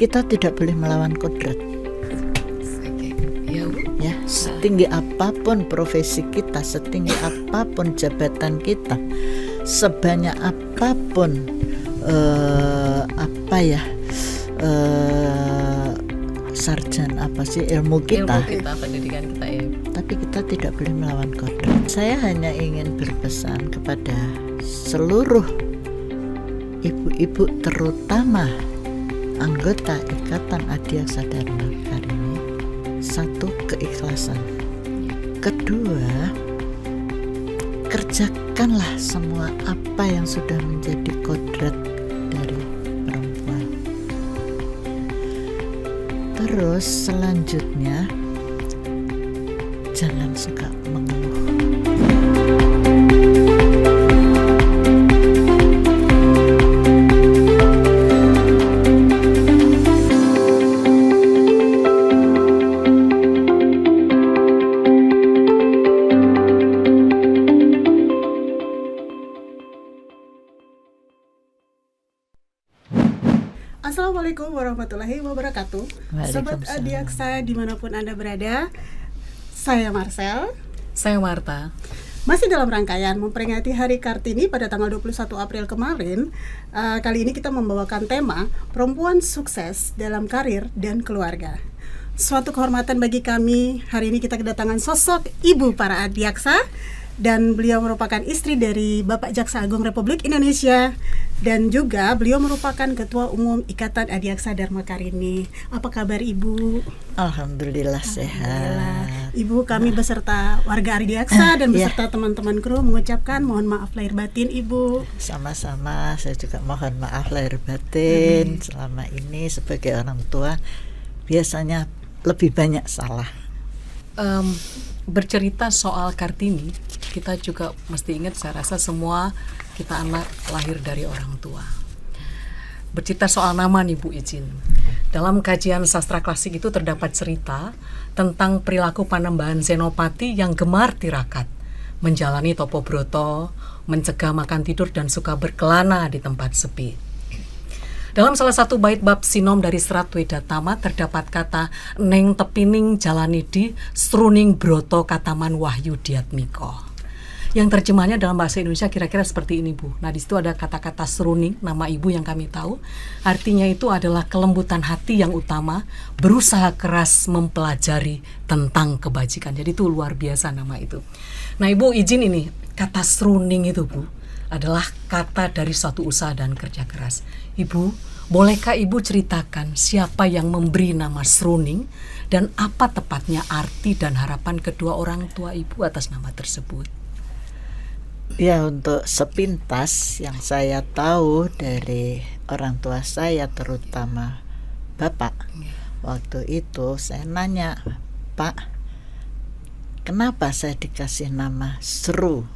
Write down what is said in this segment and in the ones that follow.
kita tidak boleh melawan kodrat. Ya, setinggi apapun profesi kita, setinggi apapun jabatan kita, sebanyak apapun sarjana ilmu kita, pendidikan kita ya. Tapi kita tidak boleh melawan kodrat. Saya hanya ingin berpesan kepada seluruh ibu-ibu, terutama anggota Ikatan Adiaksa Dharma Karini. Satu, keikhlasan. Kedua, kerjakanlah semua apa yang sudah menjadi kodrat dari perempuan. Terus selanjutnya, jangan suka mengeluh. Assalamualaikum warahmatullahi wabarakatuh. Sobat Adiaksa dimanapun Anda berada, saya Marcel. Saya Marta. Masih dalam rangkaian memperingati Hari Kartini pada tanggal 21 April kemarin. Kali ini kita membawakan tema perempuan sukses dalam karir dan keluarga. Suatu kehormatan bagi kami, hari ini kita kedatangan sosok ibu para adiaksa, dan beliau merupakan istri dari Bapak Jaksa Agung Republik Indonesia, dan juga beliau merupakan Ketua Umum Ikatan Adiaksa Dharma Karini. Apa kabar Ibu? Alhamdulillah sehat. Ibu, kami beserta warga Adiaksa dan beserta teman-teman kru mengucapkan mohon maaf lahir batin Ibu. Sama-sama, saya juga mohon maaf lahir batin. Selama ini sebagai orang tua biasanya lebih banyak salah. Bercerita soal Kartini, kita juga mesti ingat, saya rasa semua kita anak lahir dari orang tua. Bercerita soal nama nih Bu izin. Dalam kajian sastra klasik itu terdapat cerita tentang perilaku Panembahan Senopati yang gemar tirakat, menjalani topo broto, mencegah makan tidur dan suka berkelana di tempat sepi. Dalam salah satu bait bab sinom dari Serat Wedatama terdapat kata neng tepining jalani di sruning broto kataman wahyu diatmiko. Yang terjemahnya dalam bahasa Indonesia kira-kira seperti ini Bu. Nah di situ ada kata-kata sruning, nama ibu yang kami tahu. Artinya itu adalah kelembutan hati yang utama, berusaha keras mempelajari tentang kebajikan. Jadi itu luar biasa nama itu. Nah Ibu izin ini, kata sruning itu Bu adalah kata dari suatu usaha dan kerja keras. Ibu, bolehkah Ibu ceritakan siapa yang memberi nama sruning dan apa tepatnya arti dan harapan kedua orang tua Ibu atas nama tersebut? Ya, untuk sepintas yang saya tahu dari orang tua saya, terutama Bapak, waktu itu saya nanya, Pak, kenapa saya dikasih nama Seru?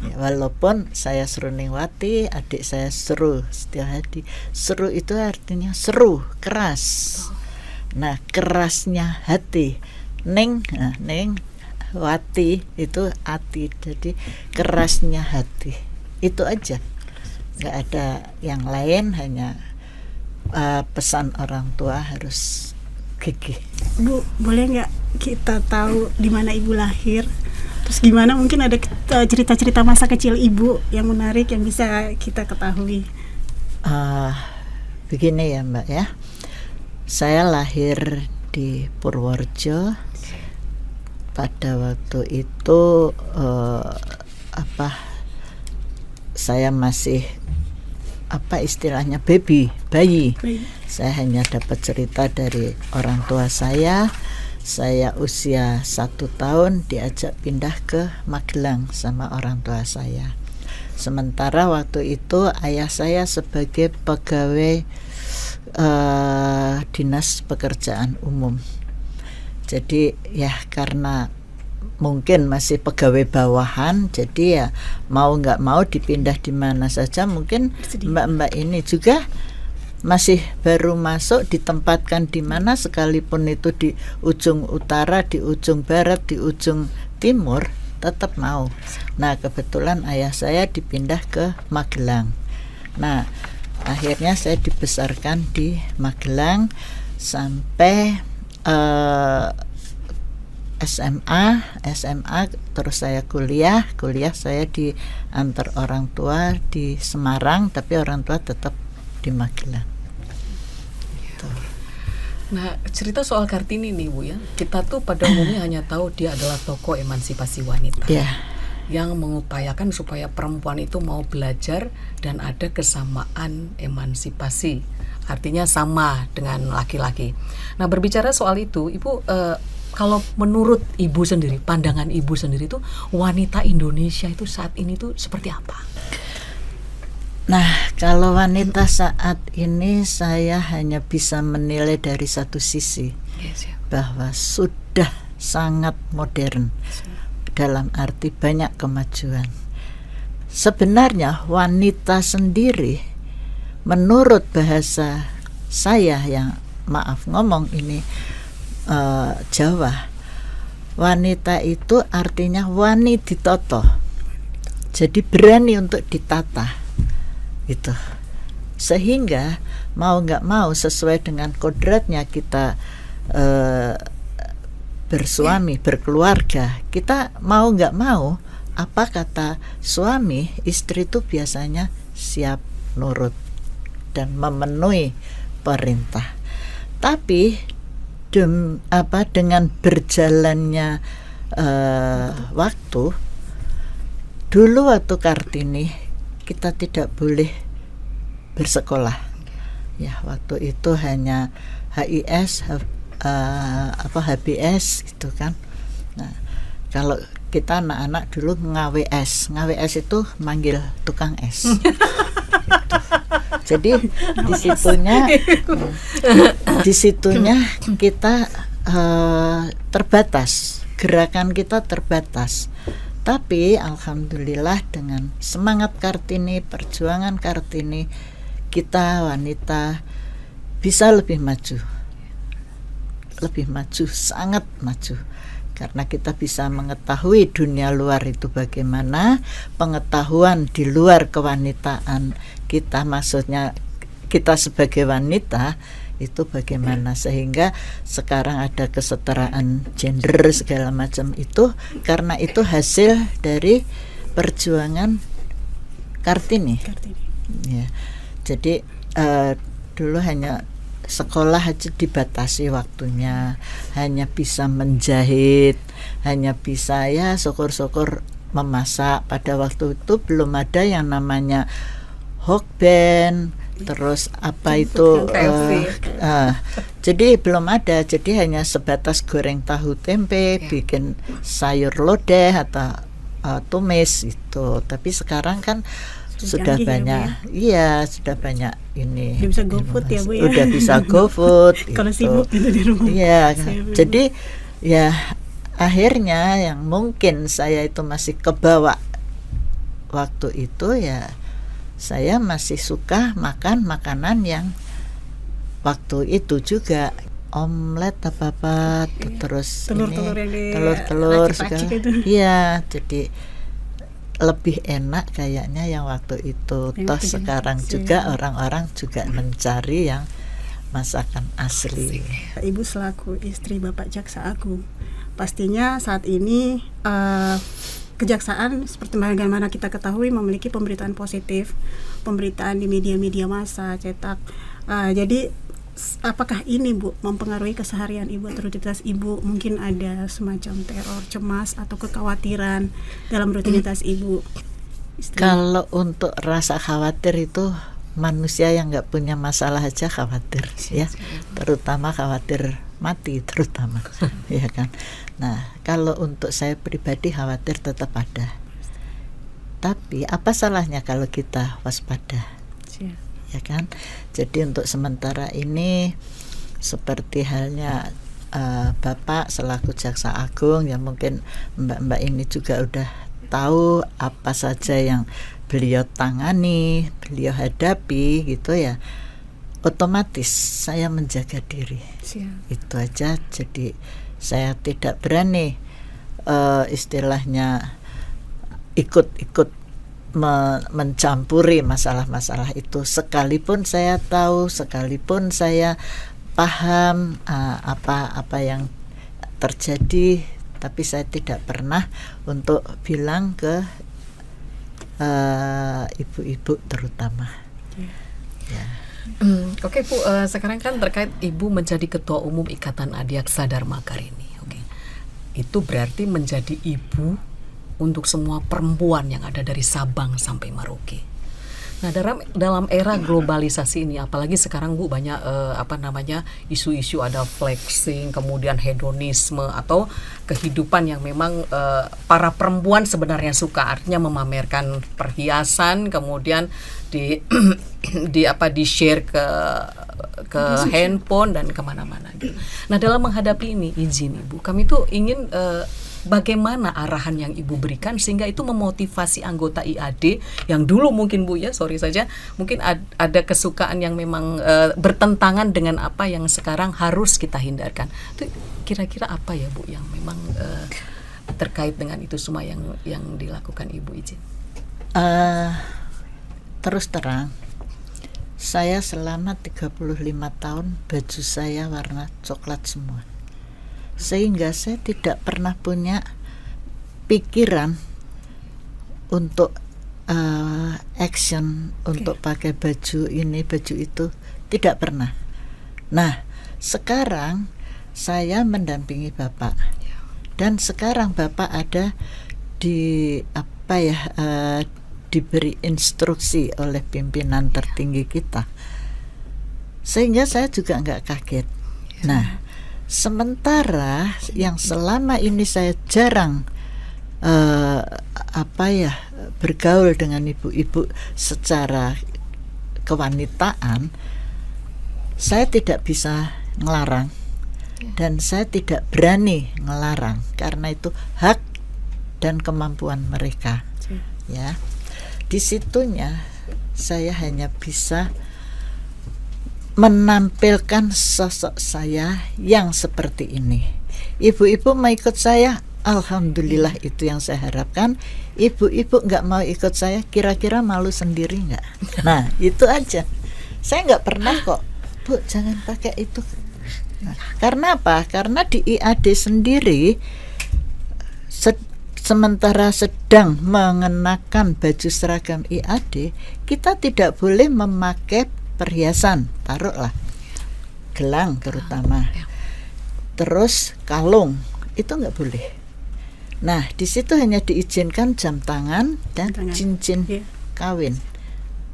Ya, walaupun saya Sruningwati, adik saya Seru Setiawati. Seru itu artinya seru, keras. Nah, kerasnya hati. Neng Wati itu hati, jadi kerasnya hati. Itu aja. Nggak ada yang lain, hanya pesan orang tua harus gigih. Bu, boleh nggak kita tahu di mana Ibu lahir? Terus gimana, mungkin ada cerita-cerita masa kecil Ibu yang menarik yang bisa kita ketahui? Begini ya Mbak ya, saya lahir di Purworejo. Pada waktu itu saya masih istilahnya bayi. Saya hanya dapat cerita dari orang tua saya. Saya usia 1 tahun diajak pindah ke Magelang sama orang tua saya. Sementara waktu itu ayah saya sebagai pegawai dinas pekerjaan umum. Jadi ya karena mungkin masih pegawai bawahan, jadi ya mau nggak mau dipindah di mana saja. Mungkin mbak-mbak ini juga masih baru masuk, ditempatkan di mana sekalipun itu di ujung utara, di ujung barat, di ujung timur, tetap mau. Nah kebetulan ayah saya dipindah ke Magelang. Nah akhirnya saya dibesarkan di Magelang sampai SMA terus saya kuliah saya diantar orang tua di Semarang, tapi orang tua tetap di Magelang. Nah, cerita soal Kartini nih Bu ya, kita tuh pada umumnya hanya tahu dia adalah tokoh emansipasi wanita yang mengupayakan supaya perempuan itu mau belajar dan ada kesamaan emansipasi, artinya sama dengan laki-laki. Nah, berbicara soal itu, Ibu, kalau menurut Ibu sendiri, pandangan Ibu sendiri itu wanita Indonesia itu saat ini tuh seperti apa? Nah, kalau wanita saat ini saya hanya bisa menilai dari satu sisi, bahwa sudah sangat modern, dalam arti banyak kemajuan. Sebenarnya wanita sendiri, menurut bahasa saya yang maaf ngomong ini Jawa, wanita itu artinya wani ditoto, jadi berani untuk ditata. Gitu. Sehingga mau nggak mau sesuai dengan kodratnya kita bersuami, berkeluarga, kita mau nggak mau apa kata suami, istri itu biasanya siap nurut dan memenuhi perintah. Tapi dengan berjalannya waktu, dulu waktu Kartini kita tidak boleh bersekolah. Ya, waktu itu hanya HIS, HBS itu kan. Nah, kalau kita anak-anak dulu ngaWS itu manggil tukang es. Gitu. Jadi di situnya kita terbatas, gerakan kita terbatas. Tapi alhamdulillah dengan semangat Kartini, perjuangan Kartini, kita wanita bisa lebih maju, sangat maju. Karena kita bisa mengetahui dunia luar itu bagaimana, pengetahuan di luar kewanitaan kita, maksudnya kita sebagai wanita itu bagaimana, sehingga sekarang ada kesetaraan gender segala macam itu, karena itu hasil dari perjuangan Kartini. Ya, jadi dulu hanya sekolah aja dibatasi waktunya, hanya bisa menjahit, hanya bisa ya syukur-syukur memasak. Pada waktu itu belum ada yang namanya hokben, terus apa itu jadi belum ada, jadi hanya sebatas goreng tahu tempe, bikin sayur lodeh atau tumis itu. Tapi sekarang kan sudah banyak, sudah banyak ini. Udah bisa GoFood ya Bu ya. Udah bisa GoFood. Kalau sibuk gitu di rumah. Iya, jadi ya akhirnya yang mungkin saya itu masih kebawa waktu itu, ya saya masih suka makan makanan yang waktu itu juga omelet apa terus telur segala. Iya, jadi lebih enak kayaknya yang waktu itu. Toh sekarang juga orang-orang juga mencari yang masakan asli. Ibu selaku istri Bapak Jaksa Agung, pastinya saat ini Kejaksaan seperti bagaimana kita ketahui memiliki pemberitaan positif, pemberitaan di media-media massa, cetak. Jadi apakah ini Bu mempengaruhi keseharian Ibu atau rutinitas Ibu? Mungkin ada semacam teror, cemas atau kekhawatiran dalam rutinitas Ibu? Kalau untuk rasa khawatir itu manusia yang nggak punya masalah aja khawatir, ya, terutama khawatir mati terutama, ya kan. Nah, kalau untuk saya pribadi khawatir tetap ada. Tapi apa salahnya kalau kita waspada, ya kan? Jadi untuk sementara ini seperti halnya Bapak selaku Jaksa Agung, ya mungkin Mbak-mbak ini juga udah tahu apa saja yang beliau tangani, beliau hadapi gitu ya. Otomatis saya menjaga diri. Itu aja. Jadi saya tidak berani istilahnya ikut mencampuri masalah-masalah itu, sekalipun saya tahu, sekalipun saya paham apa yang terjadi, tapi saya tidak pernah untuk bilang ke ibu-ibu terutama. Ya. Oke Bu, sekarang kan terkait Ibu menjadi Ketua Umum Ikatan Adiaksa Dharma Karini. Oke, itu berarti menjadi ibu untuk semua perempuan yang ada dari Sabang sampai Merauke. Nah, dalam era globalisasi ini, apalagi sekarang Bu banyak isu-isu, ada flexing, kemudian hedonisme atau kehidupan yang memang para perempuan sebenarnya suka, artinya memamerkan perhiasan, kemudian di share ke handphone dan kemana-mana gitu. Nah, dalam menghadapi ini, izin Ibu, kami tuh ingin bagaimana arahan yang Ibu berikan sehingga itu memotivasi anggota IAD yang dulu mungkin Bu ya, mungkin ada kesukaan yang memang bertentangan dengan apa yang sekarang harus kita hindarkan. Itu kira-kira apa ya Bu yang memang terkait dengan itu semua yang dilakukan Ibu, izin? Terus terang, saya selama 35 tahun baju saya warna coklat semua. Sehingga saya tidak pernah punya pikiran untuk action untuk pakai baju ini, baju itu, tidak pernah. Nah, sekarang saya mendampingi Bapak, dan sekarang Bapak ada diberi instruksi oleh pimpinan tertinggi kita, sehingga saya juga nggak kaget. Nah, sementara yang selama ini saya jarang bergaul dengan ibu-ibu secara kewanitaan, saya tidak bisa ngelarang dan saya tidak berani ngelarang karena itu hak dan kemampuan mereka. Ya, di situnya saya hanya bisa menampilkan sosok saya yang seperti ini. Ibu-ibu mau ikut saya, alhamdulillah, itu yang saya harapkan. Ibu-ibu nggak mau ikut saya, kira-kira malu sendiri nggak? Nah, itu aja. Saya nggak pernah kok, Bu, jangan pakai itu. Nah, karena apa? Karena di IAD sendiri sementara sedang mengenakan baju seragam IAD, kita tidak boleh memakai perhiasan, taruhlah gelang terutama, terus kalung, itu nggak boleh. Nah, di situ hanya diizinkan jam tangan dan cincin kawin,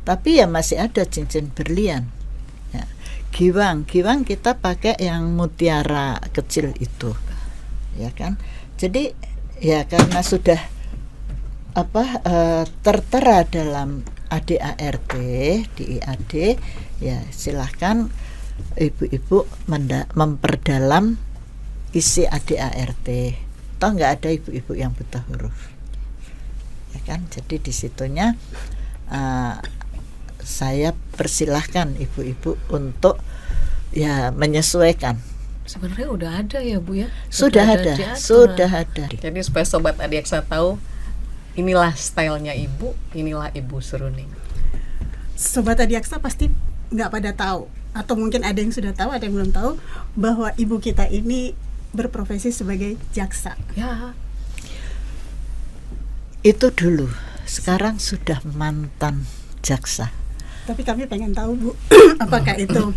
tapi ya masih ada cincin berlian. Ya. Giwang kita pakai yang mutiara kecil itu, ya kan. Jadi ya karena sudah tertera dalam ADART di IAD, ya silahkan ibu-ibu memperdalam isi ADART. Toh nggak ada ibu-ibu yang buta huruf, ya kan. Jadi di situnya saya persilahkan ibu-ibu untuk ya menyesuaikan. Sebenarnya udah ada ya Bu ya? Sudah ada. Jadi supaya Sobat Adiaksa tahu, inilah stylenya Ibu, inilah Ibu Suruning. Sobat Adiaksa pasti nggak pada tahu, atau mungkin ada yang sudah tahu, ada yang belum tahu, bahwa ibu kita ini berprofesi sebagai jaksa. Ya. Itu dulu, sekarang sudah mantan jaksa. Tapi kami pengen tahu Bu, apakah itu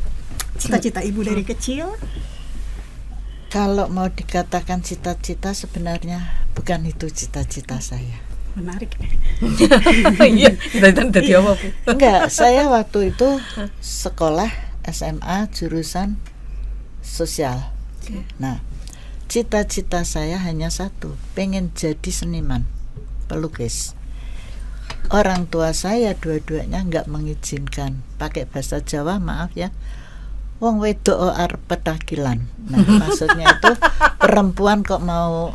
cita-cita ibu dari kecil? Kalau mau dikatakan cita-cita, sebenarnya bukan itu cita-cita saya. Menarik. Iya, tadi apa Bu? Enggak, saya waktu itu sekolah SMA jurusan sosial. Nah, cita-cita saya hanya satu, pengen jadi seniman, pelukis. Orang tua saya dua-duanya enggak mengizinkan, pakai bahasa Jawa, maaf ya, wong wedok arep petakilan. Nah, maksudnya itu perempuan kok mau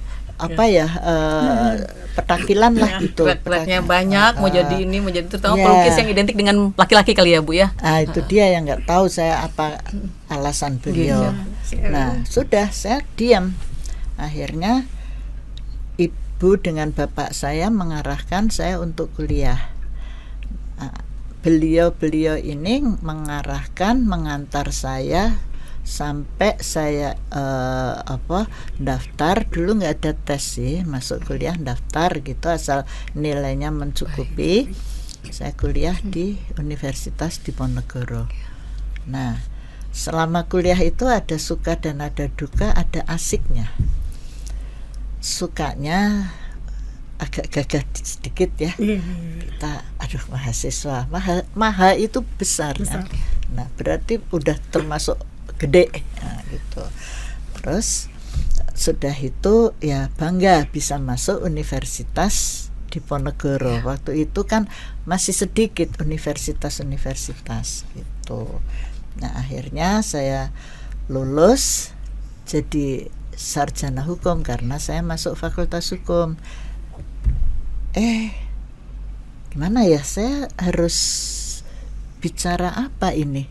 petakilan lah gitu. Pelatnya banyak, mau jadi ini, mau jadi itu, tahu pelukis yang identik dengan laki-laki kali ya Bu ya. Itu dia yang nggak tahu saya apa alasan beliau. Nah, sudah saya diam. Akhirnya ibu dengan bapak saya mengarahkan saya untuk kuliah. Beliau ini mengarahkan, mengantar saya sampai saya daftar. Dulu nggak ada tes sih, masuk kuliah daftar gitu, asal nilainya mencukupi. Saya kuliah di Universitas Diponegoro. Nah, selama kuliah itu ada suka dan ada duka, ada asiknya. Sukanya agak gagah sedikit ya. Kita mahasiswa, maha itu besar. Kan? Nah, berarti udah termasuk gede gitu. Terus sudah itu ya bangga bisa masuk Universitas Diponegoro. Waktu itu kan masih sedikit universitas gitu. Nah, akhirnya saya lulus jadi sarjana hukum karena saya masuk Fakultas Hukum. Gimana ya, saya harus bicara apa ini?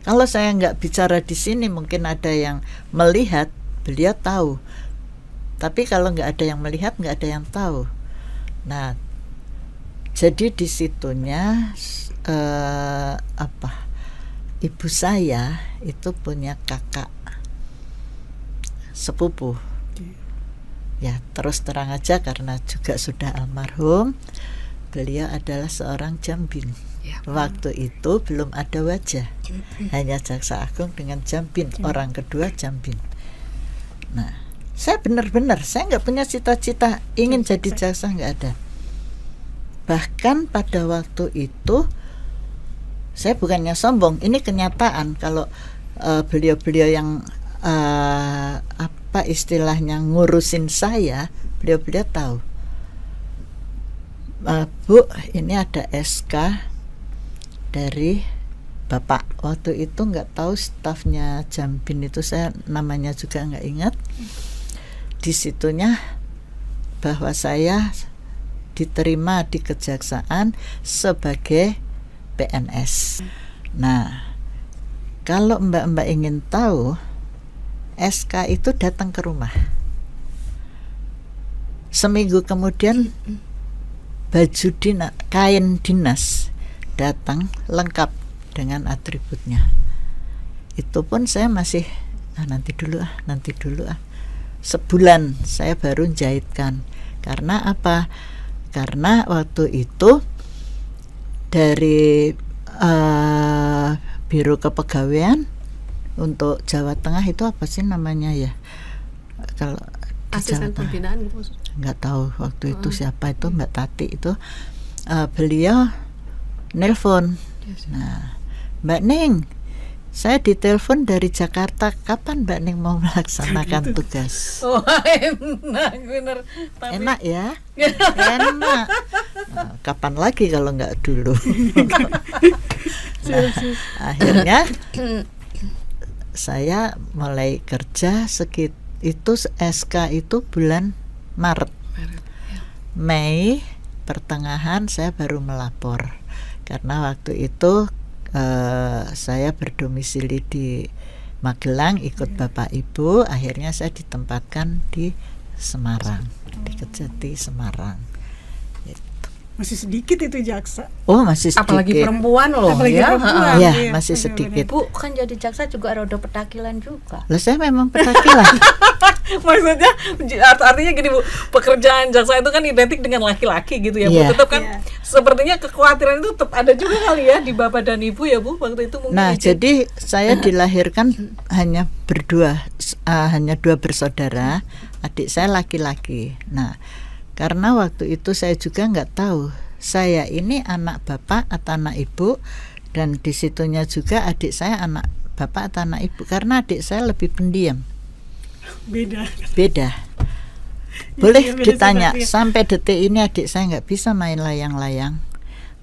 Kalau saya nggak bicara di sini mungkin ada yang melihat, beliau tahu. Tapi kalau nggak ada yang melihat, nggak ada yang tahu. Nah, jadi di situnya ibu saya itu punya kakak sepupu. Ya, terus terang aja karena juga sudah almarhum, beliau adalah seorang jambin. Waktu itu belum ada wajah, hanya jaksa agung dengan jambin, orang kedua jambin. Nah, saya benar-benar saya nggak punya cita-cita ingin jadi jaksa, nggak ada. Bahkan pada waktu itu saya bukannya sombong, ini kenyataan. Kalau beliau-beliau yang istilahnya ngurusin saya, beliau tahu. Bu, ini ada SK dari Bapak. Waktu itu nggak tahu stafnya Jambin itu, saya namanya juga nggak ingat. Di situnya bahwa saya diterima di kejaksaan sebagai PNS. Nah, kalau mbak-mbak ingin tahu, SK itu datang ke rumah. Seminggu kemudian baju dinas, kain dinas datang lengkap dengan atributnya. Itu pun saya masih nanti dulu. Sebulan saya baru jahitkan. Karena apa? Karena waktu itu dari Biro Kepegawaian untuk Jawa Tengah itu apa sih namanya ya? Kalau asisten pembinaan gitu maksudnya? Nggak tahu waktu itu siapa itu, Mbak Tati itu. Beliau nelpon. Nah, Mbak Ning, saya ditelepon dari Jakarta, kapan Mbak Ning mau melaksanakan tugas? Oh, enak bener. Enak ya? Enak. Nah, kapan lagi kalau nggak dulu? Nah, akhirnya saya mulai kerja itu SK itu bulan Maret. Mei pertengahan saya baru melapor karena waktu itu saya berdomisili di Magelang ikut bapak ibu, akhirnya saya ditempatkan di Semarang, di Kejati Semarang. Masih sedikit itu jaksa. Oh, masih sedikit. Apalagi perempuan loh. Apalagi ya. perempuan. Ya, Iya, masih benar-benar. sedikit. Bu, kan jadi jaksa juga roda petakilan juga. Lah saya memang petakilan. Maksudnya artinya gini Bu, pekerjaan jaksa itu kan identik dengan laki-laki gitu ya Bu. Iya. Tetap kan Iya. sepertinya kekhawatiran itu tetap ada juga kali ya di Bapak dan Ibu ya Bu waktu itu mungkin. Nah, jadi saya dilahirkan hanya hanya dua bersaudara, adik saya laki-laki. Nah, karena waktu itu saya juga nggak tahu saya ini anak bapak atau anak ibu, dan disitunya juga adik saya anak bapak atau anak ibu, karena adik saya lebih pendiam. Beda. Boleh Iya, beda ditanya, sekali. sampai detik ini adik saya nggak bisa main layang-layang,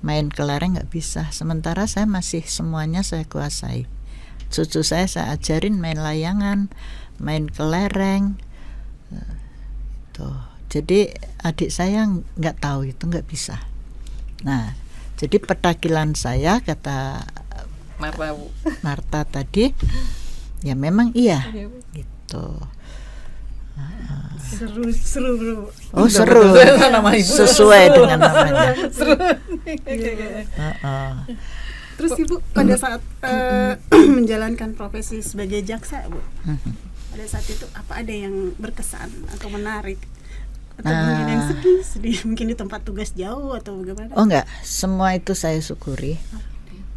main kelereng nggak bisa. Sementara saya masih semuanya saya kuasai. Cucu saya ajarin main layangan, main kelereng. Tuh. Jadi adik saya nggak tahu itu, nggak bisa. Nah, jadi petakilan saya, kata Marta tadi, ya memang iya, gitu. Seru bro. Oh seru, Nama ibu. sesuai dengan namanya. Terus Ibu pada saat menjalankan profesi sebagai jaksa, Bu, pada saat itu apa ada yang berkesan atau menarik? Atau mungkin yang sedih, mungkin di tempat tugas jauh atau bagaimana? Oh enggak, semua itu saya syukuri,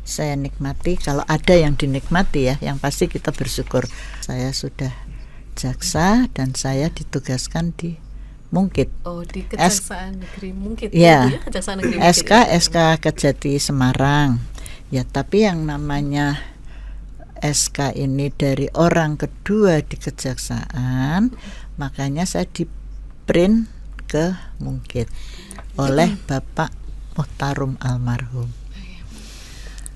saya nikmati. Kalau ada yang dinikmati ya, yang pasti kita bersyukur. Saya sudah jaksa dan saya ditugaskan di Mungkit. Oh, di Kejaksaan Negeri Mungkit. Ya, Bu, Kejaksaan Negeri Mungkit. SK Kejati Semarang. Ya, tapi yang namanya SK ini dari orang kedua di kejaksaan, makanya saya di print ke Mungkit oleh Bapak Muhtarum almarhum.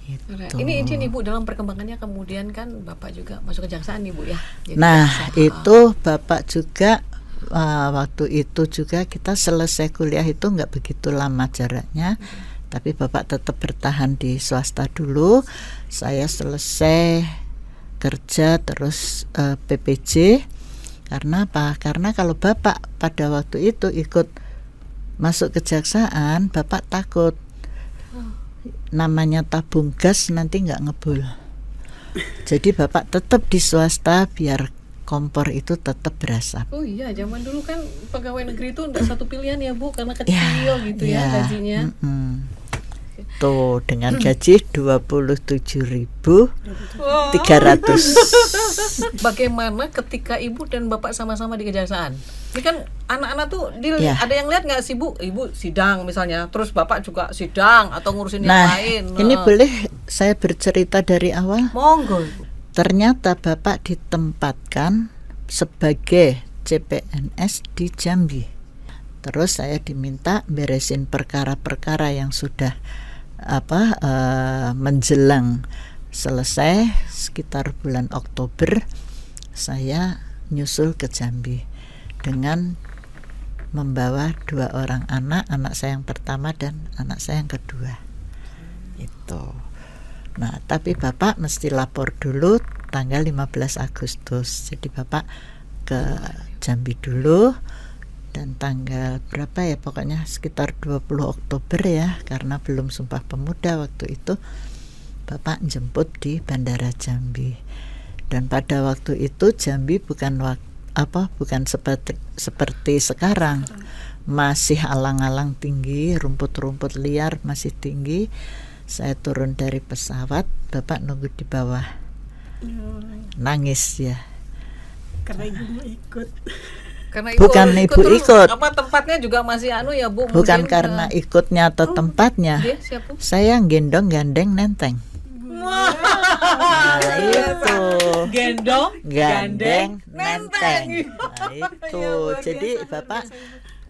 Gitu. Ini izin Ibu, dalam perkembangannya kemudian kan Bapak juga masuk kejaksaan Ibu ya. Jadi Nah, jaksa. itu Bapak juga waktu itu juga kita selesai kuliah itu nggak begitu lama jaraknya, tapi Bapak tetap bertahan di swasta dulu. Saya selesai kerja terus PPJ. Karena apa? Karena kalau Bapak pada waktu itu ikut masuk kejaksaan, Bapak takut namanya tabung gas nanti nggak ngebul. Jadi Bapak tetap di swasta biar kompor itu tetap berasap. Oh iya, zaman dulu kan pegawai negeri itu enggak satu pilihan ya Bu, karena kecil gitu ya gajinya. Tuh dengan gaji 27.300. Bagaimana ketika Ibu dan Bapak sama-sama di kejaksaan? Ini kan anak-anak tuh ada yang lihat nggak sih Bu? Ibu sidang misalnya, terus Bapak juga sidang atau ngurusin yang lain. Ini boleh saya bercerita dari awal? Monggo. Ternyata Bapak ditempatkan sebagai CPNS di Jambi. Terus saya diminta beresin perkara-perkara yang sudah menjelang selesai sekitar bulan Oktober. Saya nyusul ke Jambi dengan membawa 2 orang anak saya yang pertama dan anak saya yang kedua. Itu. Nah, tapi Bapak mesti lapor dulu tanggal 15 Agustus. Jadi Bapak ke Jambi dulu dan tanggal berapa ya, pokoknya sekitar 20 Oktober ya, karena belum Sumpah Pemuda waktu itu, Bapak jemput di Bandara Jambi. Dan pada waktu itu Jambi bukan seperti sekarang. Masih alang-alang tinggi, rumput-rumput liar masih tinggi. Saya turun dari pesawat, Bapak nunggu di bawah. Nangis ya. Karena Ibu mau ikut. Karena Bukan Ibu ikut. Apa tempatnya juga masih ya Bu? Bukan karena ikutnya atau tempatnya. Siapa? Saya gendong gandeng nenteng. Nah, itu. Gendong, Gandeng nenteng. Nah, itu. Jadi Bapak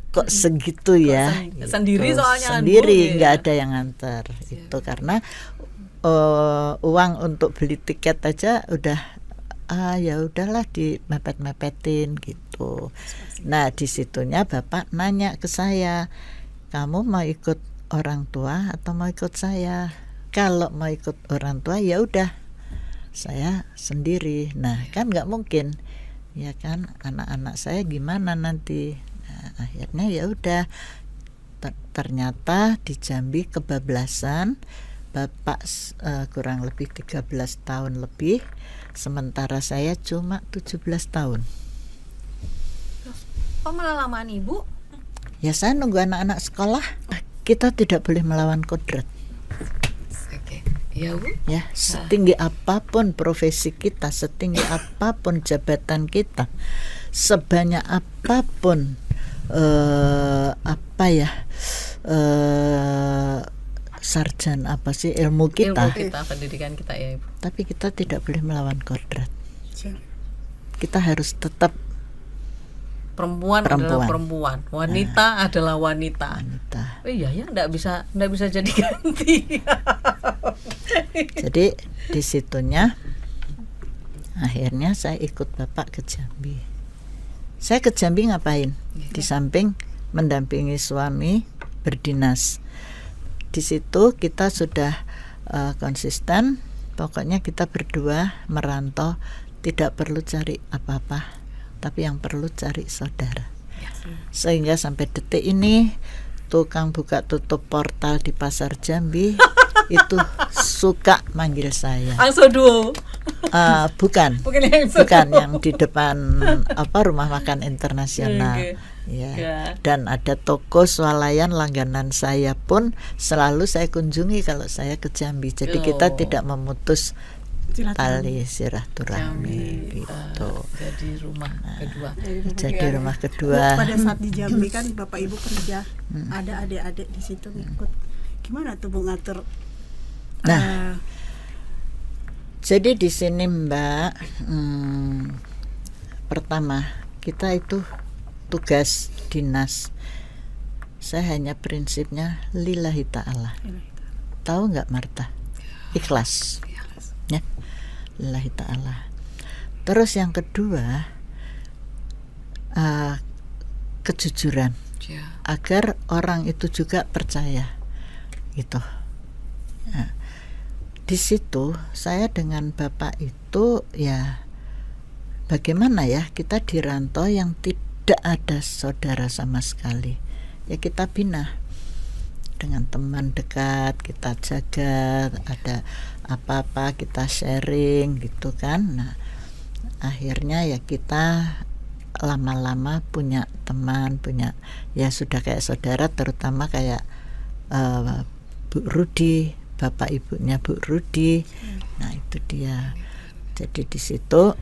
kok segitu ya? Sendiri gitu. soalnya Sendiri, nggak ada yang nganter. Itu karena uang untuk beli tiket aja udah ya udahlah dimepet-mepetin gitu. Nah, disitunya Bapak nanya ke saya, kamu mau ikut orang tua atau mau ikut saya? Kalau mau ikut orang tua ya udah saya sendiri. Nah, kan nggak mungkin, ya kan, anak-anak saya gimana nanti. Nah, akhirnya ya udah. Ternyata di Jambi kebablasan. Bapak kurang lebih 13 tahun lebih, sementara saya cuma 17 tahun. Kok malah lamaan Ibu? Ya saya nunggu anak-anak sekolah. Kita tidak boleh melawan kodrat. Oke. Ya Bu. Ya, setinggi apapun profesi kita, setinggi apapun jabatan kita, sebanyak apapun sarjana ilmu kita, pendidikan kita ya Ibu. tapi kita tidak boleh melawan kodrat. Kita harus tetap Perempuan adalah perempuan, wanita adalah wanita. Iya ya, enggak bisa jadi ganti. Jadi disitunya akhirnya saya ikut Bapak ke Jambi. Saya ke Jambi ngapain? Di samping mendampingi suami berdinas. Di situ kita sudah konsisten. Pokoknya kita berdua merantau, tidak perlu cari apa-apa. tapi yang perlu cari saudara. Sehingga sampai detik ini tukang buka tutup portal di Pasar Jambi itu suka manggil saya. Angso Duo. Bukan yang di depan rumah makan internasional. Okay. Ya. Dan ada toko swalayan langganan saya pun selalu saya kunjungi kalau saya ke Jambi. Jadi kita tidak memutus tali silaturahmi gitu. Jadi rumah kedua. Jadi rumah kedua. Pada saat di Jambi kan Bapak Ibu kerja, ada adik-adik di situ ngikut. Gimana tuh Bu ngatur? Jadi di sini Mbak, pertama kita itu tugas dinas. Saya hanya prinsipnya lillahi ta'ala. Tahu nggak Marta? Ikhlas. Ya, lillahi ta'ala. Terus yang kedua, kejujuran, agar orang itu juga percaya, gitu. Nah, di situ saya dengan Bapak itu ya, bagaimana ya kita di rantau yang tidak ada saudara sama sekali, ya kita bina dengan teman dekat, kita jaga, ada apa-apa kita sharing gitu kan. Nah akhirnya ya kita lama-lama punya teman, punya ya sudah kayak saudara, terutama kayak Bu Rudi, bapak ibunya Bu Rudi. Nah itu dia. Jadi di situ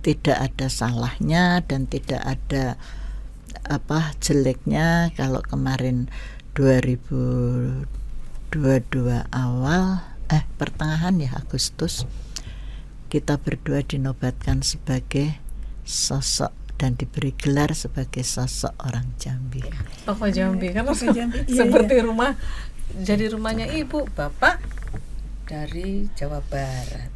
tidak ada salahnya dan tidak ada jeleknya kalau kemarin 2022 awal pertengahan ya Agustus kita berdua dinobatkan sebagai sosok dan diberi gelar sebagai sosok orang Jambi. Tokoh Jambi kan Jambi. Seperti rumah, jadi rumahnya ibu, bapak dari Jawa Barat,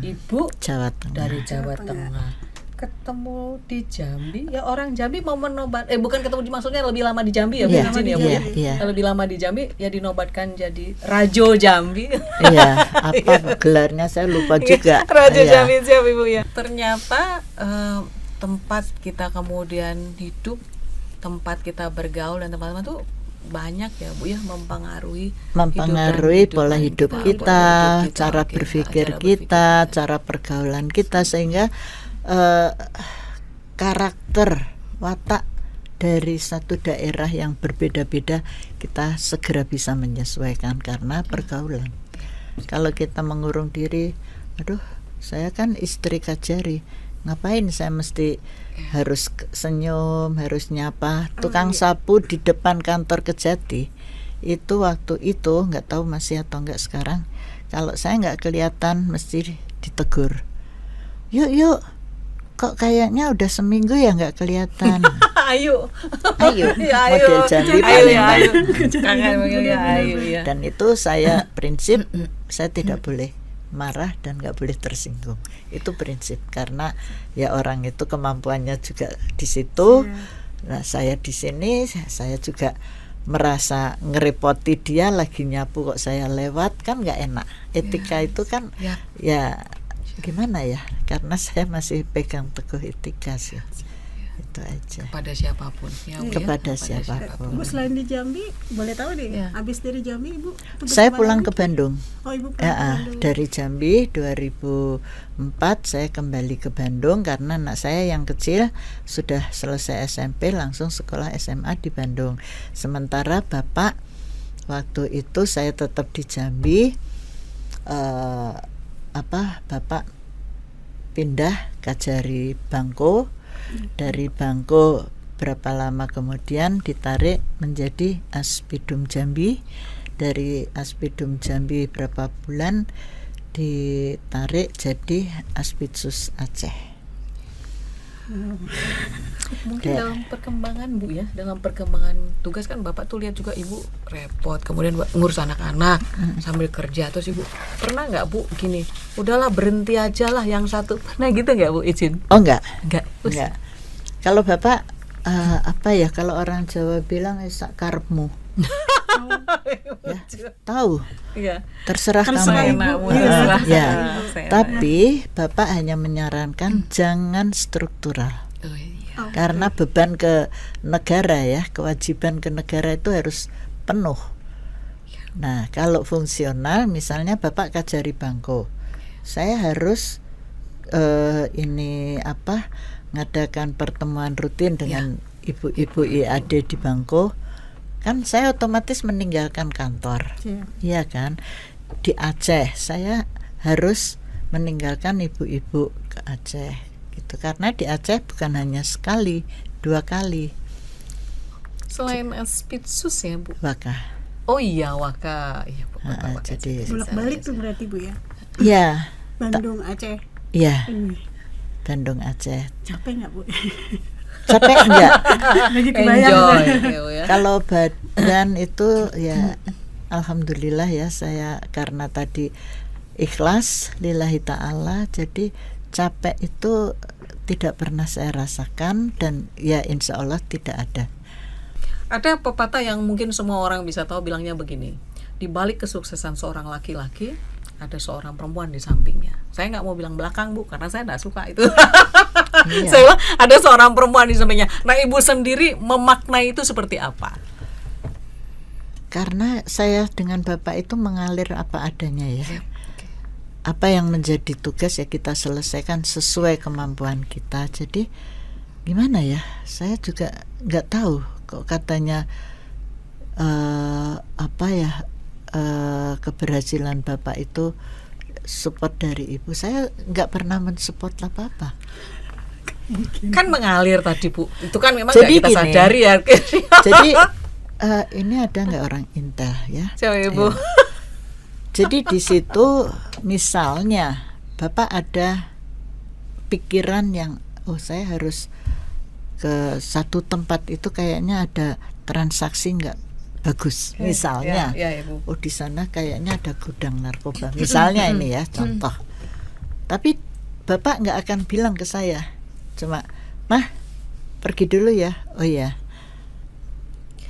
ibu Jawa Tengah. dari Jawa Tengah. Ketemu di Jambi, ya orang Jambi mau menobat, bukan ketemu maksudnya lebih lama di Jambi ya, Bu Izin ya Bu. Lebih lama di Jambi ya dinobatkan jadi Rajo Jambi. Iya, apa gelarnya saya lupa juga. Rajo Jambi siapa Ibu ya. Ternyata tempat kita kemudian hidup, tempat kita bergaul dan teman-teman tuh banyak ya Bu ya, mempengaruhi pola hidup kita, cara berpikir kita, cara pergaulan kita, sehingga karakter watak dari satu daerah yang berbeda-beda kita segera bisa menyesuaikan karena pergaulan. Kalau kita mengurung diri, aduh saya kan istri Kajari, ngapain saya mesti harus senyum, harus nyapa. Tukang sapu di depan kantor Kejati itu waktu itu nggak tahu masih atau nggak sekarang, kalau saya nggak kelihatan mesti ditegur, yuk kok kayaknya udah seminggu ya nggak kelihatan. ayo model Jambi paling ya. Dan itu saya prinsip saya tidak boleh marah dan nggak boleh tersinggung, itu prinsip, karena ya orang itu kemampuannya juga di situ. Nah saya di sini saya juga merasa ngerepoti dia lagi nyapu kok saya lewat, kan nggak enak. Etika itu kan ya gimana ya, karena saya masih pegang teguh etika sih. Itu aja. Kepada siapapun ya, Bu, kepada ya? siapapun. Bu selain di Jambi, boleh tahu nih, habis dari Jambi Ibu saya pulang ke Bandung. Oh Ibu pulang ke Bandung. Dari Jambi 2004 saya kembali ke Bandung karena anak saya yang kecil sudah selesai SMP langsung sekolah SMA di Bandung. Sementara bapak waktu itu saya tetap di Jambi. Bapak pindah Kajari Bangko. Dari Bangko berapa lama kemudian ditarik menjadi Aspidum Jambi. Dari Aspidum Jambi berapa bulan ditarik jadi Aspidsus Aceh. Mungkin dalam perkembangan Bu ya, dalam perkembangan tugas kan Bapak tuh lihat juga Ibu repot, kemudian ngurus anak-anak sambil kerja, terus Ibu pernah nggak Bu gini, udahlah berhenti aja lah yang satu, pernah gitu nggak Bu izin? Oh enggak. Kalau Bapak kalau orang Jawa bilang sak karepmu. Ya, tahu. Terserah kamu. Ya. Tapi Bapak hanya menyarankan jangan struktural. Oh, iya. Karena beban ke negara ya, kewajiban ke negara itu harus penuh. Nah, kalau fungsional misalnya Bapak Kajari Bangko, saya harus ngadakan pertemuan rutin dengan ibu-ibu IAD di Bangko, kan saya otomatis meninggalkan kantor, iya kan. Di Aceh saya harus meninggalkan ibu-ibu ke Aceh, gitu. Karena di Aceh bukan hanya sekali, 2 kali. Selain Spitsus ya Bu. Waka. Oh iya Waka, iya Bu. Jadi Bolak-balik tuh berarti Bu ya. Iya. Bandung Aceh. Iya. Bandung Aceh. Capek nggak Bu? Capek enggak? Enjoy. Ya. Kalau badan itu ya alhamdulillah ya, saya karena tadi ikhlas lillahi ta'ala, jadi capek itu tidak pernah saya rasakan dan ya insya Allah tidak ada. Ada pepatah yang mungkin semua orang bisa tahu, bilangnya begini: di balik kesuksesan seorang laki-laki ada seorang perempuan di sampingnya. Saya nggak mau bilang belakang Bu, karena saya nggak suka itu. Iya. Saya bilang ada seorang perempuan di sampingnya. Nah, Ibu sendiri memaknai itu seperti apa? Karena saya dengan Bapak itu mengalir apa adanya ya. Apa yang menjadi tugas ya kita selesaikan sesuai kemampuan kita. Jadi gimana ya, saya juga nggak tahu kok katanya keberhasilan Bapak itu support dari Ibu. Saya nggak pernah mensupport apa-apa. Kan mengalir tadi Bu, itu kan memang Jadi nggak kita gini, sadari ya. Jadi ini ada nggak orang Intel ya? Siapa Ibu? Jadi di situ misalnya Bapak ada pikiran yang saya harus ke satu tempat itu kayaknya ada transaksi nggak bagus misalnya. Ibu. Di sana kayaknya ada gudang narkoba misalnya ini ya contoh. Tapi Bapak nggak akan bilang ke saya, cuma Mah pergi dulu ya. Oh ya,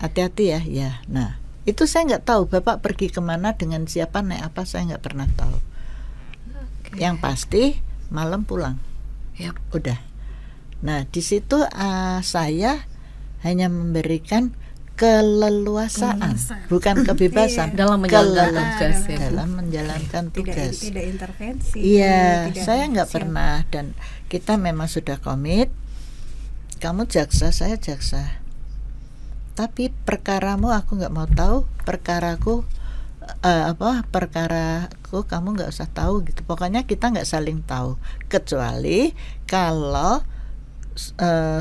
hati-hati ya. Ya, nah itu saya nggak tahu Bapak pergi kemana, dengan siapa, naik apa, saya nggak pernah tahu. Yang pasti malam pulang. Udah. Nah di situ saya hanya memberikan keleluasaan, bukan kebebasan. Dalam menjalankan tugas ya, dalam menjalankan tugas. Tidak intervensi. Iya, saya nggak pernah, dan kita memang sudah komit. Kamu jaksa, saya jaksa. Tapi perkaramu aku nggak mau tahu, perkaraku kamu nggak usah tahu gitu. Pokoknya kita nggak saling tahu, kecuali kalau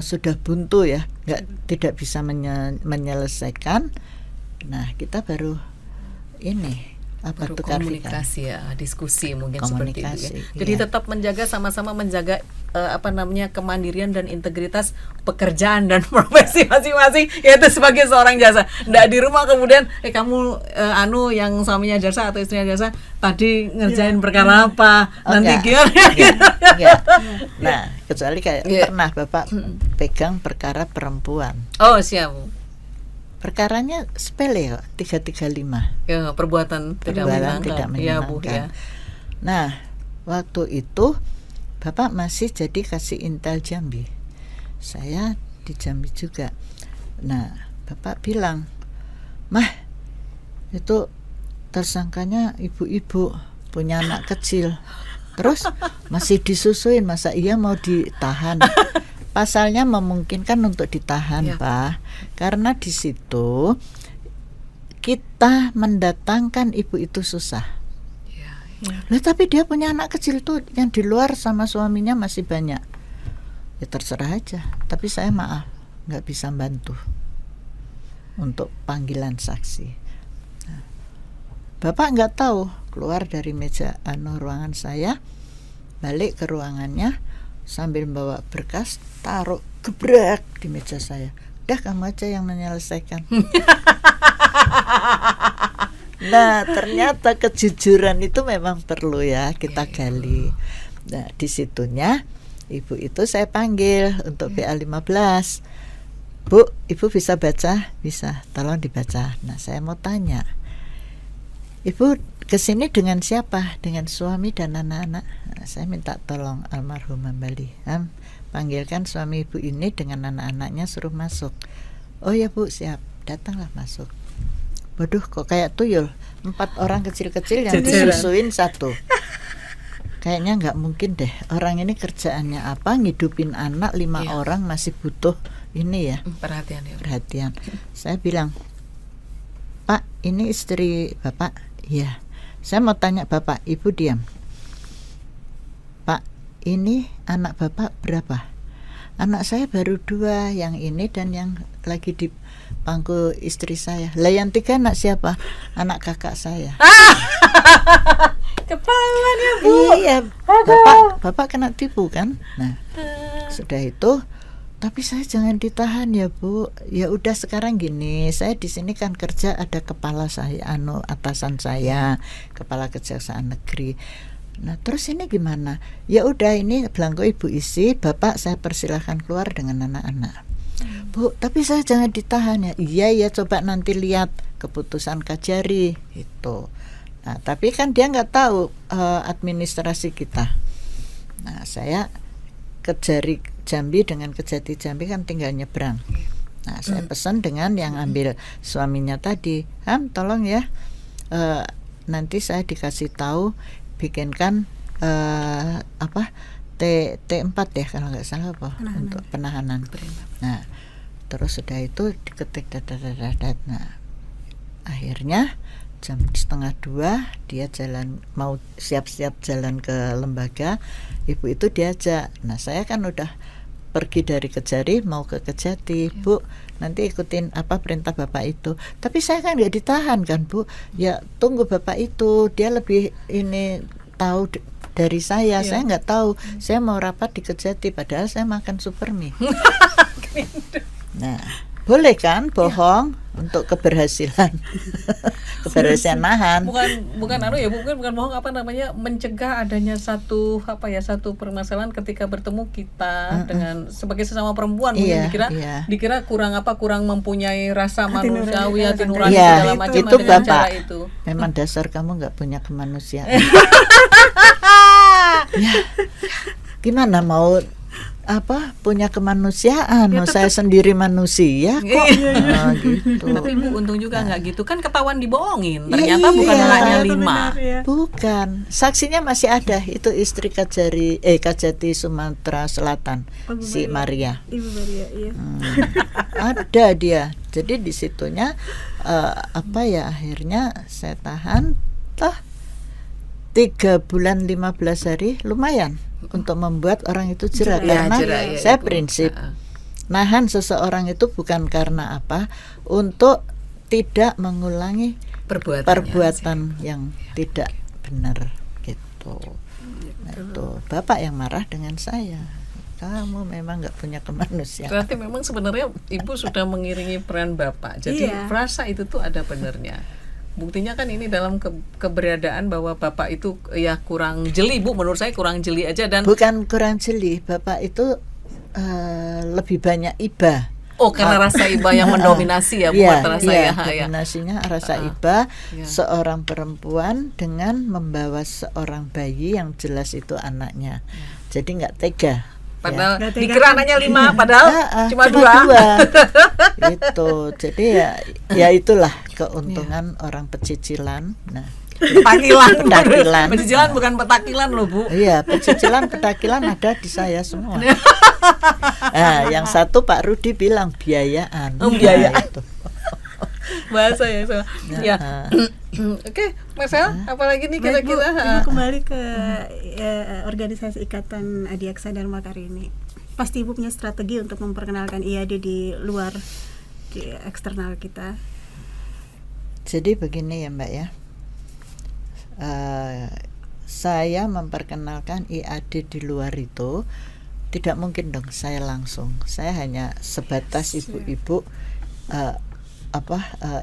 sudah buntu ya, tidak bisa menyelesaikan. Nah kita baru tukar komunikasi ya, diskusi mungkin komunikasi, seperti itu ya. Jadi tetap menjaga, sama-sama menjaga kemandirian dan integritas pekerjaan dan profesi masing-masing, yaitu sebagai seorang jasa. Nggak di rumah kemudian kamu yang suaminya jasa atau istrinya jasa tadi ngerjain perkara apa, nanti gimana? Enggak. Nah kecuali kayak pernah Bapak pegang perkara perempuan. Oh siap. Perkaranya sepele kok, 335. Ya, perbuatan tidak menyenangkan. Ya, Bu, ya. Nah, waktu itu Bapak masih jadi kasih Intel Jambi. Saya di Jambi juga. Nah, Bapak bilang, "Mah, itu tersangkanya ibu-ibu punya anak kecil. Terus masih disusuin, masa iya mau ditahan?" Pasalnya memungkinkan untuk ditahan, Pak. Karena di situ kita mendatangkan ibu itu susah. Tapi dia punya anak kecil tuh yang di luar sama suaminya masih banyak. Ya terserah aja. Tapi saya maaf, nggak bisa bantu untuk panggilan saksi. Nah, Bapak nggak tahu, keluar dari meja ruangan saya, balik ke ruangannya, sambil bawa berkas, taruh gebrak di meja saya. Udah kamu aja yang menyelesaikan. Nah ternyata kejujuran itu memang perlu ya kita gali. Nah di situnya ibu itu saya panggil untuk BA15. Bu, ibu bisa baca? Bisa, tolong dibaca. Nah saya mau tanya, Ibu kesini dengan siapa? Dengan suami dan anak-anak. Nah, saya minta tolong almarhum Mbali, panggilkan suami ibu ini dengan anak-anaknya, suruh masuk. Oh ya Bu, siap. Datanglah masuk. Waduh, kok kayak tuyul, 4 orang kecil-kecil yang disusuin satu. Kayaknya nggak mungkin deh. Orang ini kerjaannya apa? Ngidupin anak 5 orang masih butuh ini ya. Perhatian ya. Perhatian. Saya bilang, Pak, ini istri Bapak? Iya. Saya mau tanya Bapak, Ibu diam. Pak, ini anak Bapak berapa? Anak saya baru 2, yang ini dan yang lagi di pangku istri saya. Lah yang 3 anak siapa? Anak kakak saya. Kepalan ya Bu. Iya, Bapak kena tipu kan? Nah, sudah itu, tapi saya jangan ditahan ya Bu. Ya udah sekarang gini, saya di sini kan kerja, ada kepala saya, atasan saya, kepala kejaksaan negeri. Nah terus ini gimana? Ya udah, ini belangko Ibu isi, Bapak saya persilahkan keluar dengan anak-anak. Bu, tapi saya jangan ditahan ya. Iya ya, coba nanti lihat keputusan Kajari itu. Nah tapi kan dia nggak tahu administrasi kita. Nah saya Kejari Jambi dengan Kejati Jambi kan tinggal nyebrang. Nah saya pesan dengan yang ambil suaminya tadi, tolong ya, nanti saya dikasih tahu bikinkan T4 ya kalau nggak salah apa untuk penahanan. Nah terus sudah itu diketik dadat. Nah akhirnya jam 1:30 dia jalan, mau siap-siap jalan ke lembaga. Ibu itu diajak. Nah saya kan udah pergi dari Kejari mau ke Kejati. Bu, nanti ikutin apa perintah Bapak itu. Tapi saya kan nggak ditahan kan Bu. Ya tunggu Bapak itu, dia lebih ini tahu dari saya. Saya nggak tahu. Saya mau rapat di Kejati padahal saya makan supermie. Nah boleh kan bohong untuk keberhasilan keberhasilan nahan. Bukan bohong, mencegah adanya satu permasalahan ketika bertemu kita dengan sebagai sesama perempuan. Dikira kurang mempunyai rasa manusiawi, hati nurani segala macam itu dengan Bapak cara itu. memang dasar kamu nggak punya kemanusiaan. Ya, gimana mau punya kemanusiaan? Saya sendiri manusia kok. Gitu. Tapi Bu untung juga nggak gitu kan, ketahuan dibohongin. Ternyata bukan anaknya 5. Bukan, saksinya masih ada. Itu istri Kajati Sumatera Selatan, si Maria. Ibu Maria, iya. Ada dia. Jadi di situnya akhirnya saya tahan 3 bulan 15 hari, lumayan untuk membuat orang itu jerak. Karena saya prinsip nahan seseorang itu bukan karena apa, untuk tidak mengulangi perbuatan yang tidak benar gitu. Nah, itu Bapak yang marah dengan saya. Kamu memang nggak punya kemanusiaan. Berarti memang sebenarnya Ibu sudah mengiringi peran Bapak. Jadi frasa itu tuh ada benernya. Buktinya kan ini dalam keberadaan bahwa Bapak itu ya kurang jeli Bu, menurut saya kurang jeli aja. Dan bukan kurang jeli, Bapak itu lebih banyak iba. Oh, karena rasa iba yang mendominasi ya, bukan rasa dominasinya rasa iba. Seorang perempuan dengan membawa seorang bayi yang jelas itu anaknya. Jadi nggak tega. Padahal dikira anaknya 5, padahal cuma 2. Gitu. Jadi ya itulah keuntungan orang pecicilan. Nah, petakilan. Pecicilan bukan petakilan loh Bu. Iya, pecicilan, petakilan ada di saya semua. Nah, yang satu Pak Rudi bilang biayaan. Biayaan. Itu. Bahasa ya so. Ya. Oke, Mas El, apalagi nih kira-kira? Ibu kembali ke organisasi Ikatan Adiaksa Dharma Karini. Pasti Ibu punya strategi untuk memperkenalkan IAD di luar, di eksternal kita. Jadi begini ya Mbak ya, saya memperkenalkan IAD di luar itu tidak mungkin dong saya langsung. Saya hanya sebatas ibu-ibu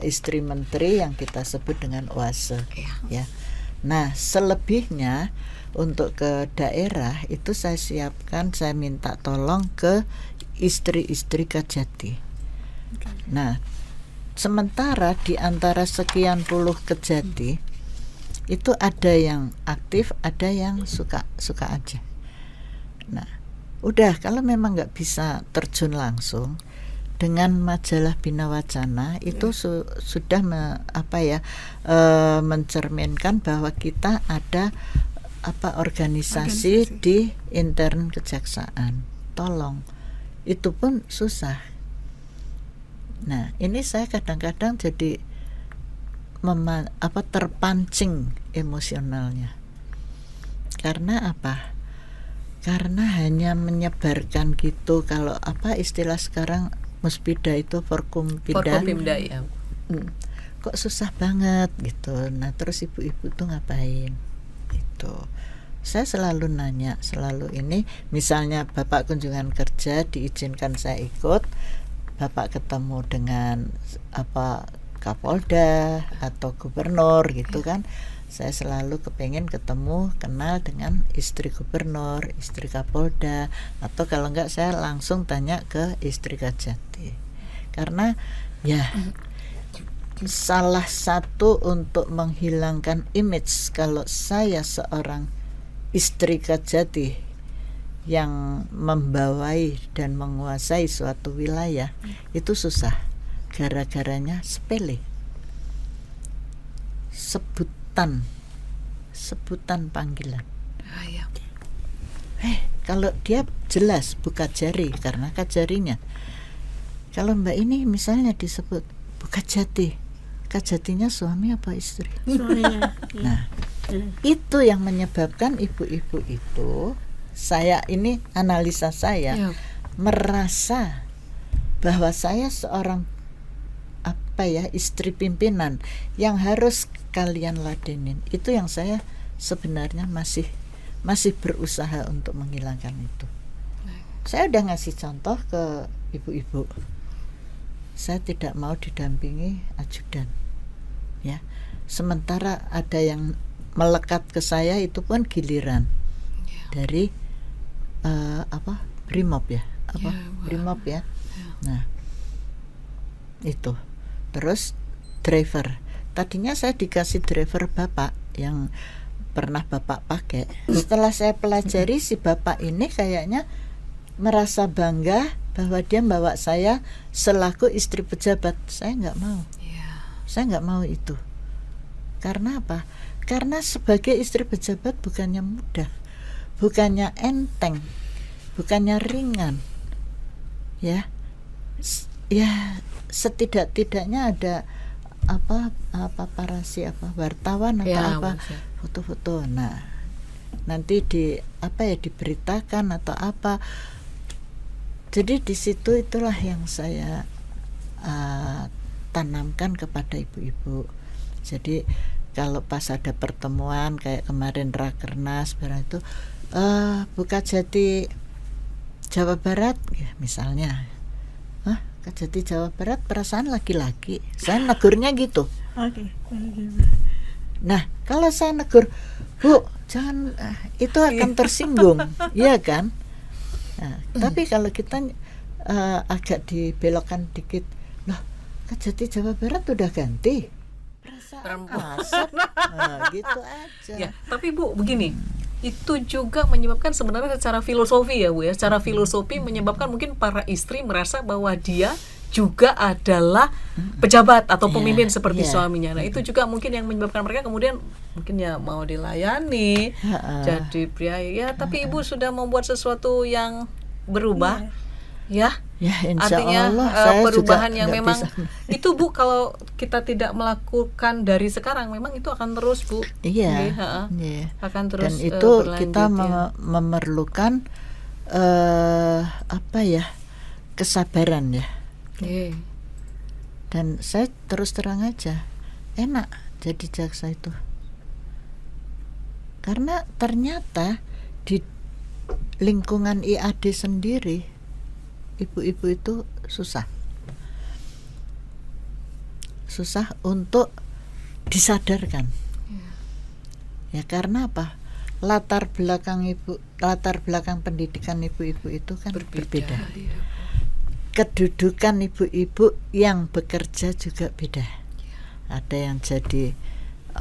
istri menteri yang kita sebut dengan OASE ya. Nah selebihnya untuk ke daerah itu saya siapkan, saya minta tolong ke istri-istri Kejati. Nah sementara di antara sekian puluh Kejati Itu ada yang aktif, ada yang suka aja. Nah, udah kalau memang nggak bisa terjun langsung, dengan majalah Bina Wacana itu sudah mencerminkan bahwa kita ada organisasi di intern kejaksaan. Tolong, itu pun susah. Nah, ini saya kadang-kadang jadi terpancing emosionalnya. Karena apa? Karena hanya menyebarkan gitu, kalau istilah sekarang Muspida itu Forkumpimda ya. Kok susah banget gitu. Nah, terus ibu-ibu tuh ngapain? Itu saya selalu nanya, ini misalnya Bapak kunjungan kerja diizinkan saya ikut, Bapak ketemu dengan Kapolda atau gubernur gitu kan, saya selalu kepengen ketemu, kenal dengan istri gubernur, istri Kapolda, atau kalau enggak saya langsung tanya ke istri Kajati. Karena ya salah satu untuk menghilangkan image kalau saya seorang istri Kajati yang membawai dan menguasai suatu wilayah itu susah. Gara-garanya sepele, sebutan panggilan. Kalau dia jelas buka jari karena kajarinya. Kalau Mbak ini misalnya disebut buka jati, Kajatinya suami apa istri? Suaminya. Nah, itu yang menyebabkan ibu-ibu itu, saya ini analisa saya, merasa bahwa saya seorang istri pimpinan yang harus kalian ladenin. Itu yang saya sebenarnya masih berusaha untuk menghilangkan itu. Saya udah ngasih contoh ke ibu-ibu. Saya tidak mau didampingi ajudan, ya. Sementara ada yang melekat ke saya itu pun giliran dari Brimob ya, Brimob ya. Nah, itu. Terus driver. Tadinya saya dikasih driver Bapak yang pernah Bapak pakai. Setelah saya pelajari, si Bapak ini kayaknya merasa bangga bahwa dia bawa saya selaku istri pejabat. Saya nggak mau. Saya nggak mau itu. Karena apa? Karena sebagai istri pejabat bukannya mudah, bukannya enteng, bukannya ringan. Ya setidak-tidaknya ada paparasi wartawan atau foto-foto. Nah, nanti diberitakan atau apa. Jadi di situ itulah yang saya tanamkan kepada ibu-ibu. Jadi kalau pas ada pertemuan kayak kemarin Rakernas barang itu buka jati Jawa Barat ya, misalnya. Kajati Jawa Barat perasaan laki-laki. Saya negurnya gitu. Oke. Nah, kalau saya negur, Bu, jangan, itu akan tersinggung, iya kan? Nah, tapi kalau kita agak dibelokkan dikit, loh, Kajati Jawa Barat udah ganti. Perempuan. Gitu aja. Ya, tapi Bu, begini. Itu juga menyebabkan sebenarnya secara filosofi ya Bu ya, secara filosofi menyebabkan mungkin para istri merasa bahwa dia juga adalah pejabat atau pemimpin seperti suaminya. Nah, itu juga mungkin yang menyebabkan mereka kemudian mungkin ya mau dilayani jadi pria ya, tapi Ibu sudah membuat sesuatu yang berubah. Ya, insya artinya Allah, perubahan yang memang itu Bu, kalau kita tidak melakukan dari sekarang memang itu akan terus Bu. Iya. Akan terus. Dan itu kita memerlukan kesabaran ya. Dan saya terus terang aja, enak jadi jaksa itu. Karena ternyata di lingkungan IAD sendiri ibu-ibu itu susah untuk disadarkan. Ya karena apa? Latar belakang pendidikan ibu-ibu itu kan berbeda. Kedudukan ibu-ibu yang bekerja juga beda. Ada yang jadi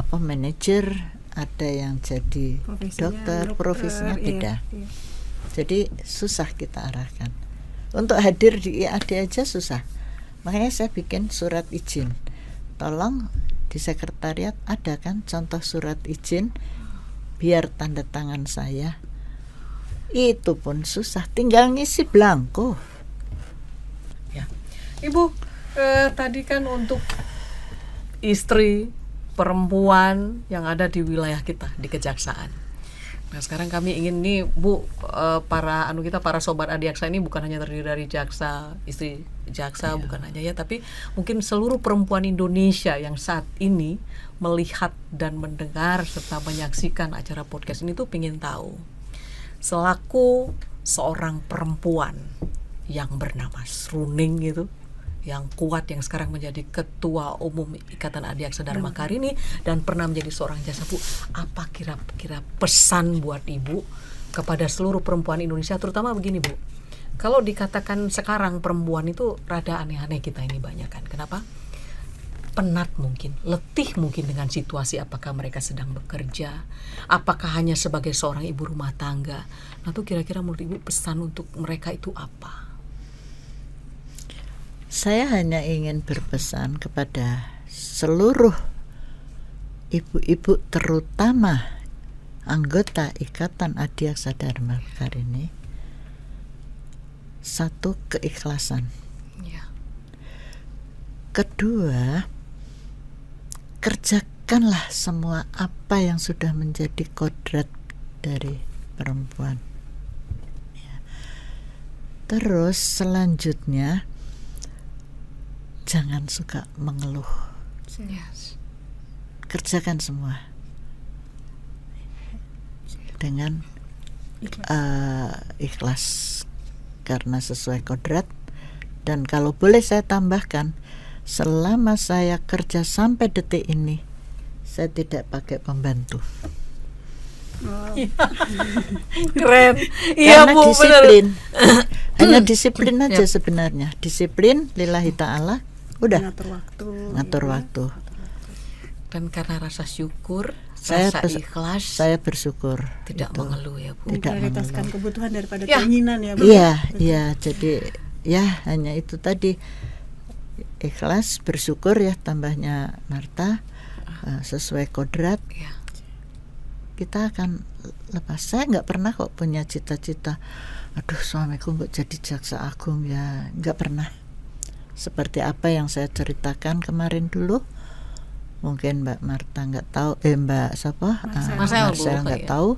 manajer, ada yang jadi dokter, profesinya beda. Iya. Jadi susah kita arahkan. Untuk hadir di IAD aja susah. Makanya saya bikin surat izin. Tolong di sekretariat ada kan contoh surat izin, biar tanda tangan saya. Itu pun susah, tinggal ngisi blanko. Ya. Ibu, tadi kan untuk istri perempuan yang ada di wilayah kita di Kejaksaan. Nah, sekarang kami ingin nih Bu, para sobat Adiaksa ini bukan hanya terdiri dari jaksa, istri jaksa, bukan hanya ya, tapi mungkin seluruh perempuan Indonesia yang saat ini melihat dan mendengar serta menyaksikan acara podcast ini tuh pengen tahu, selaku seorang perempuan yang bernama Sruning gitu, yang kuat, yang sekarang menjadi Ketua Umum Ikatan Adiaksa Dharma Karini dan pernah menjadi seorang jasa, Bu, apa kira-kira pesan buat Ibu kepada seluruh perempuan Indonesia, terutama begini Bu, kalau dikatakan sekarang perempuan itu rada aneh-aneh kita ini banyak kan, kenapa? Penat mungkin, letih mungkin dengan situasi, apakah mereka sedang bekerja, apakah hanya sebagai seorang ibu rumah tangga. Nah tuh kira-kira menurut Ibu pesan untuk mereka itu apa? Saya hanya ingin berpesan kepada seluruh ibu-ibu, terutama anggota Ikatan Adiaksa Dharma Karini, satu, keikhlasan. Ya. Kedua, kerjakanlah semua apa yang sudah menjadi kodrat dari perempuan. Ya. Terus selanjutnya, jangan suka mengeluh. Yes. Kerjakan semua dengan ikhlas karena sesuai kodrat. Dan kalau boleh saya tambahkan, selama saya kerja sampai detik ini, saya tidak pakai pembantu. Keren. Iya Karena Bu, disiplin. Hanya disiplin aja sebenarnya. Disiplin lillahi ta'ala. Udah ngatur waktu. Dan karena rasa syukur, Saya rasa ikhlas, saya bersyukur. tidak Itu. mengeluh ya Bu. Tidak Memprioritaskan mengeluh. kebutuhan daripada Ya. keinginan ya Bu. Iya, jadi ya hanya itu tadi, ikhlas, bersyukur ya, tambahnya Marta, sesuai kodrat. Ya. Kita akan lepas. Saya nggak pernah kok punya cita-cita, aduh suamiku nggak jadi jaksa agung ya, nggak pernah. Seperti apa yang saya ceritakan kemarin dulu, mungkin Mbak Marta nggak tahu, Mbak siapa? Marcel, Marcel Bu, nggak ya. tahu.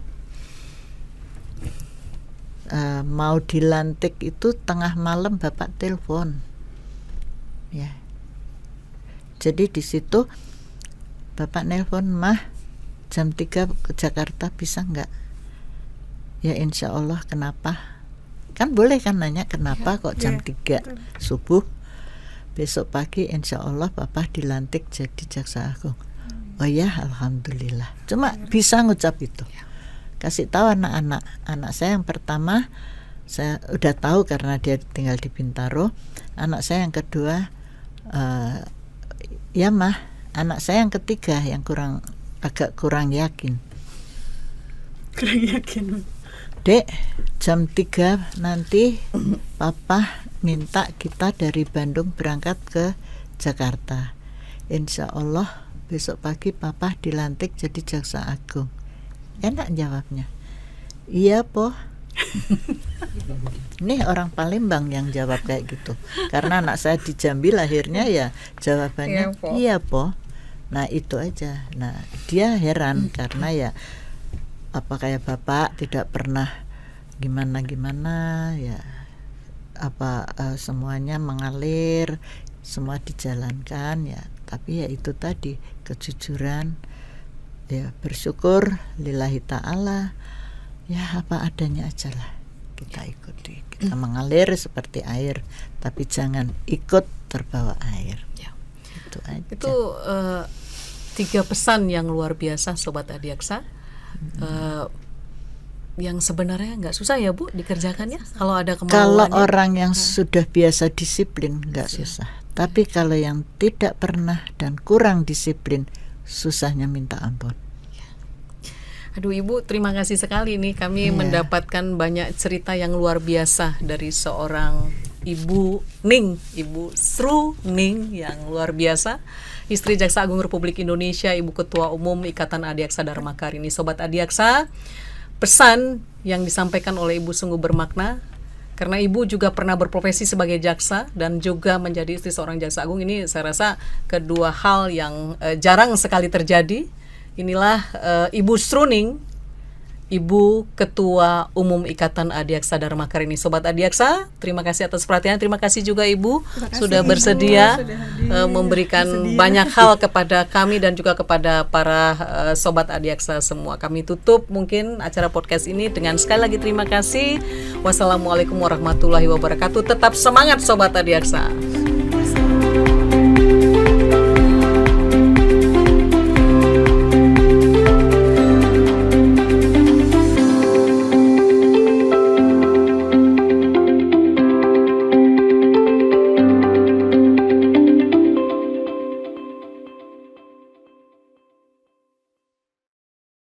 Mau dilantik itu tengah malam Bapak telepon, ya. Jadi di situ Bapak nelpon, Mah jam 3 ke Jakarta bisa nggak? Ya insya Allah. Kenapa? Kan boleh kan nanya kenapa kok jam 3 subuh. Besok pagi insya Allah Papa dilantik jadi jaksa agung. Oh ya, alhamdulillah. Cuma bisa ngucap itu. Kasih tahu anak-anak. Anak saya yang pertama saya udah tahu karena dia tinggal di Bintaro. Anak saya yang kedua, ya Mah. Anak saya yang ketiga yang agak kurang yakin. Kurang yakin. Dek, jam 3 nanti Papa minta kita dari Bandung berangkat ke Jakarta. Insya Allah besok pagi Papa dilantik jadi jaksa agung. Enak jawabnya. Iya Po. Nih orang Palembang yang jawab kayak gitu. Karena anak saya di Jambi lahirnya, ya jawabannya iya Po. Nah itu aja. Nah dia heran karena ya apa kayak Bapak tidak pernah gimana ya, apa semuanya mengalir, semua dijalankan ya. Tapi ya itu tadi, kejujuran, ya bersyukur lillahi ta'ala, ya apa adanya aja lah kita ikuti. Kita mengalir seperti air, tapi jangan ikut terbawa air ya. Itu aja. Itu 3 pesan yang luar biasa Sobat Adiaksa, yang sebenarnya nggak susah ya Bu dikerjakannya kalau ada kemauan. Kalau orang yang sudah biasa disiplin nggak susah. Tapi kalau yang tidak pernah dan kurang disiplin, susahnya minta ampun. Aduh Ibu, terima kasih sekali nih kami mendapatkan banyak cerita yang luar biasa dari seorang Ibu Ning, Ibu Sru Ning yang luar biasa, istri Jaksa Agung Republik Indonesia, Ibu Ketua Umum Ikatan Adiaksa Dharma Karini. Sobat Adiaksa, pesan yang disampaikan oleh Ibu sungguh bermakna, karena Ibu juga pernah berprofesi sebagai jaksa dan juga menjadi istri seorang jaksa agung. Ini saya rasa kedua hal yang jarang sekali terjadi. Inilah Ibu Sru Ning, Ibu Ketua Umum Ikatan Adiaksa Dharma Karini. Sobat Adiaksa, terima kasih atas perhatian. Terima kasih juga Ibu sudah bersedia memberikan banyak hal kepada kami dan juga kepada para Sobat Adiaksa semua. Kami tutup mungkin acara podcast ini dengan sekali lagi terima kasih. Wassalamualaikum warahmatullahi wabarakatuh. Tetap semangat Sobat Adiaksa.